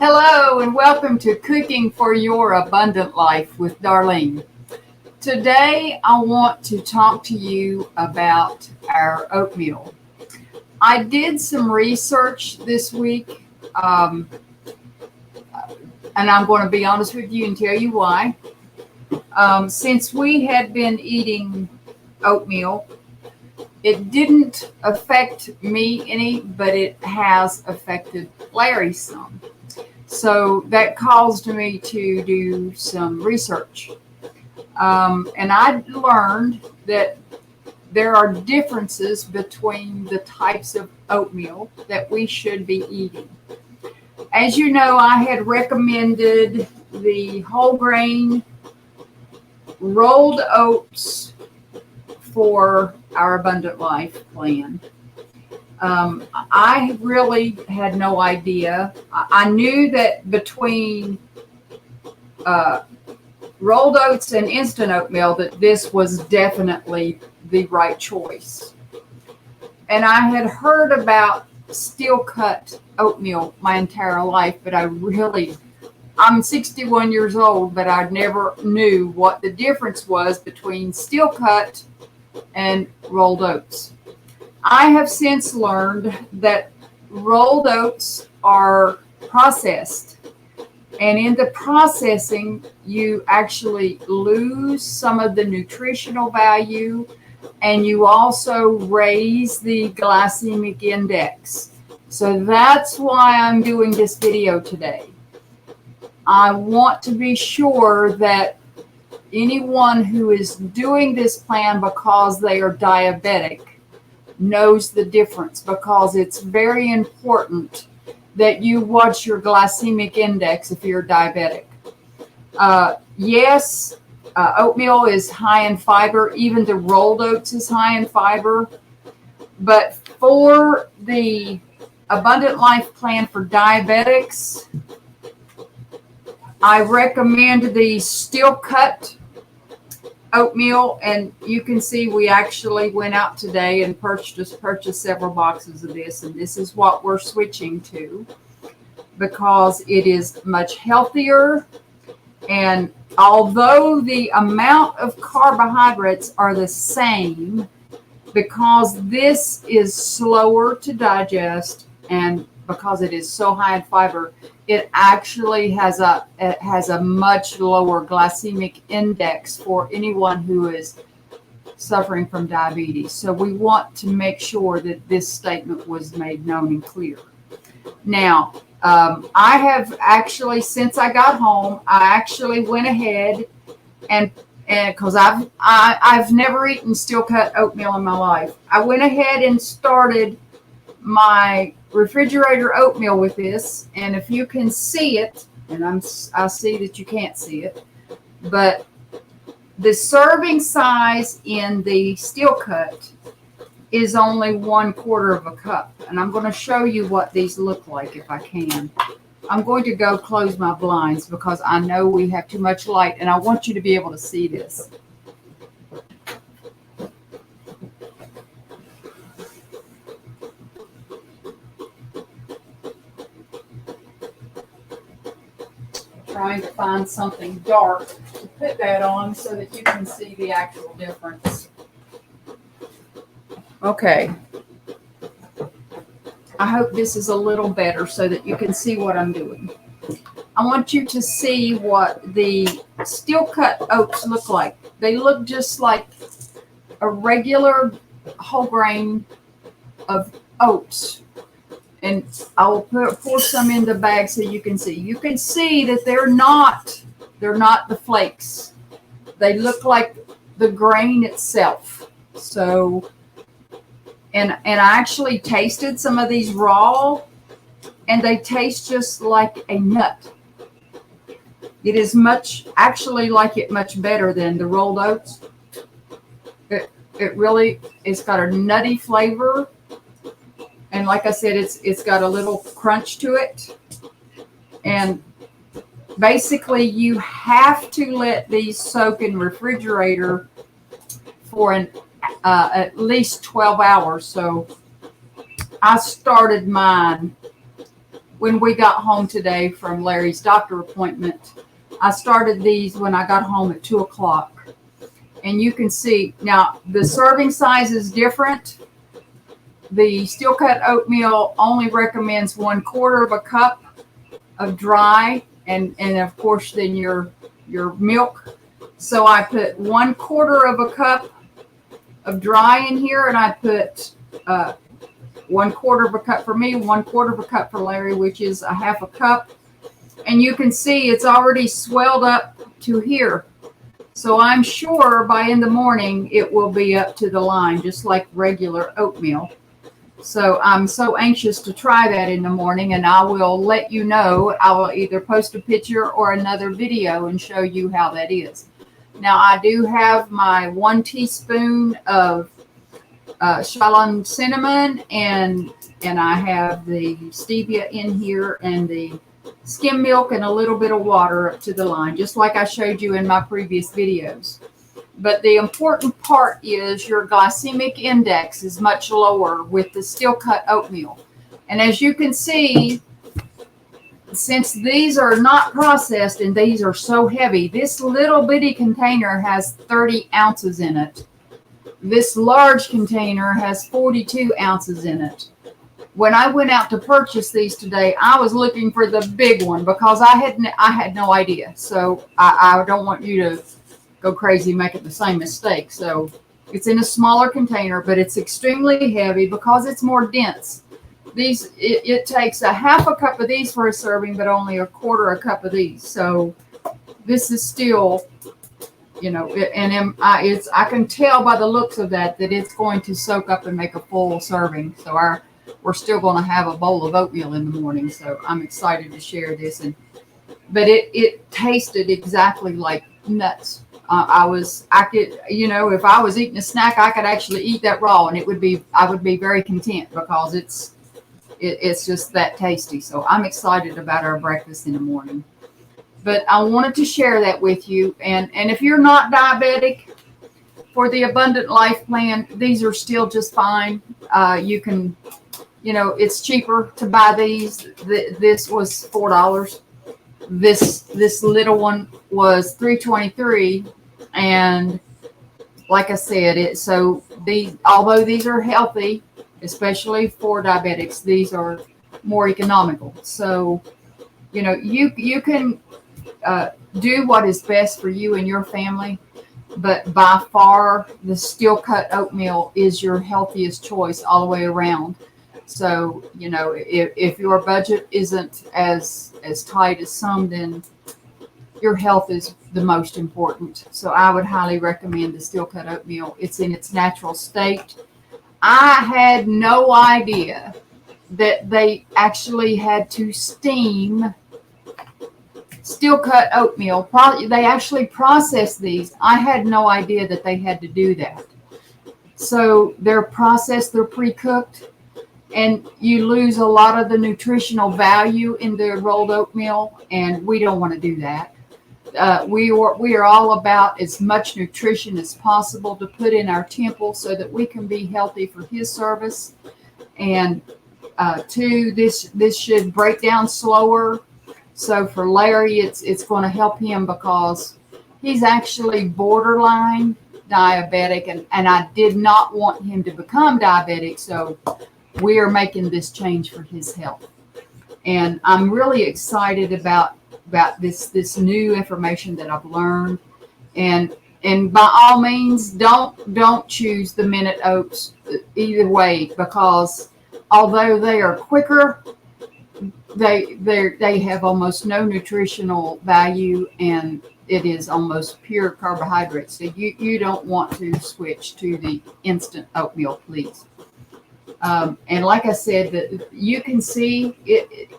Hello and welcome to Cooking for Your Abundant Life with Darlene. Today I want to talk to you about our oatmeal. I did some research this week, and I'm going to be honest with you and tell you why. Since we had been eating oatmeal, it didn't affect me any, but it has affected Larry some. So that caused me to do some research. And I learned that there are differences between the types of oatmeal that we should be eating. As you know, I had recommended the whole grain rolled oats for our Abundant Life plan. I really had no idea. I knew that between rolled oats and instant oatmeal that this was definitely the right choice. And I had heard about steel cut oatmeal my entire life, but I'm 61 years old, but I never knew what the difference was between steel cut and rolled oats. I have since learned that rolled oats are processed, and in the processing, you actually lose some of the nutritional value, and you also raise the glycemic index. So that's why I'm doing this video today. I want to be sure that anyone who is doing this plan because they are diabetic knows the difference, because it's very important that you watch your glycemic index if you're diabetic. Yes, oatmeal is high in fiber. Even the rolled oats is high in fiber. But for the Abundant Life plan for diabetics, I recommend the steel cut oatmeal, and you can see we actually went out today and purchased several boxes of this, and this is what we're switching to because it is much healthier. And although the amount of carbohydrates are the same, because this is slower to digest and because it is so high in fiber, it actually has a much lower glycemic index for anyone who is suffering from diabetes. So we want to make sure that this statement was made known and clear. Now, I have actually, since I got home, I actually went ahead and because I've never eaten steel cut oatmeal in my life, I went ahead and started my refrigerator oatmeal with this. And if you can see it, and I see that you can't see it, but the serving size in the steel cut is only 1/4 of a cup. And I'm going to show you what these look like if I can. I'm going to go close my blinds because I know we have too much light and I want you to be able to see this. Trying to find something dark to put that on so that you can see the actual difference. Okay. I hope this is a little better so that you can see what I'm doing. I want you to see what the steel cut oats look like. They look just like a regular whole grain of oats. And I will pour some in the bag so you can see. You can see that they're not the flakes. They look like the grain itself. So, and I actually tasted some of these raw, and they taste just like a nut. It is actually like it much better than the rolled oats. It's got a nutty flavor. And like I said, it's got a little crunch to it. And basically you have to let these soak in refrigerator for at least 12 hours. So I started mine when we got home today from Larry's doctor appointment. I started these when I got home at 2 o'clock. And you can see now the serving size is different. The steel cut oatmeal only recommends 1/4 of a cup of dry, and of course then your milk. So I put 1/4 of a cup of dry in here, and I put 1/4 of a cup for me, 1/4 of a cup for Larry, which is a half a cup. And you can see it's already swelled up to here. So I'm sure by in the morning it will be up to the line, just like regular oatmeal. So I'm so anxious to try that in the morning, and I will let you know. I will either post a picture or another video and show you how that is. Now I do have my 1 teaspoon of Shalom cinnamon, and I have the stevia in here, and the skim milk, and a little bit of water up to the line, just like I showed you in my previous videos. But the important part is your glycemic index is much lower with the steel cut oatmeal. And as you can see, since these are not processed and these are so heavy, this little bitty container has 30 ounces in it. This large container has 42 ounces in it. When I went out to purchase these today, I was looking for the big one because I had no idea. So I don't want you to go crazy making the same mistake. So it's in a smaller container, but it's extremely heavy because it's more dense. It takes a half a cup of these for a serving, but only 1/4 a cup of these. So this is still, and I can tell by the looks of that it's going to soak up and make a full serving. So we're still going to have a bowl of oatmeal in the morning. So I'm excited to share this. But it tasted exactly like nuts. I could, if I was eating a snack, I could actually eat that raw, and I would be very content because it's just that tasty. So I'm excited about our breakfast in the morning. But I wanted to share that with you. And if you're not diabetic, for the Abundant Life Plan, these are still just fine. You can, it's cheaper to buy these. This was $4. This little one was $3.23, and like I said, although these are healthy, especially for diabetics, these are more economical. So you can do what is best for you and your family, but by far the steel cut oatmeal is your healthiest choice all the way around. So, if your budget isn't as tight as some, then your health is the most important. So I would highly recommend the steel cut oatmeal. It's in its natural state. I had no idea that they actually had to steam steel cut oatmeal. They actually process these. I had no idea that they had to do that. So they're processed, they're pre-cooked, and you lose a lot of the nutritional value in the rolled oatmeal, and we don't want to do that. We are all about as much nutrition as possible to put in our temple so that we can be healthy for His service. And two, this should break down slower. So for Larry, it's going to help him because he's actually borderline diabetic, and I did not want him to become diabetic. So we are making this change for his health. And I'm really excited about this new information that I've learned. And by all means, don't choose the Minute Oats either way, because although they are quicker, they have almost no nutritional value, and it is almost pure carbohydrates. So you don't want to switch to the instant oatmeal, please. And like I said, that you can see it.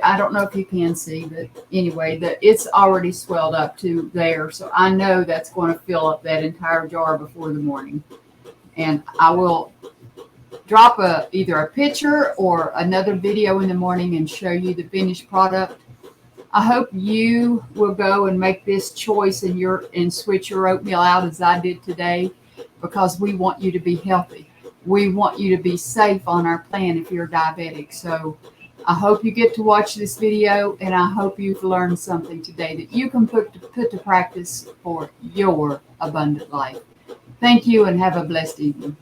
I don't know if you can see, but anyway, that it's already swelled up to there. So I know that's going to fill up that entire jar before the morning. And I will drop either a picture or another video in the morning and show you the finished product. I hope you will go and make this choice and switch your oatmeal out as I did today, because we want you to be healthy. We want you to be safe on our plan if you're diabetic. So I hope you get to watch this video, and I hope you've learned something today that you can put to practice for your abundant life. Thank you, and have a blessed evening.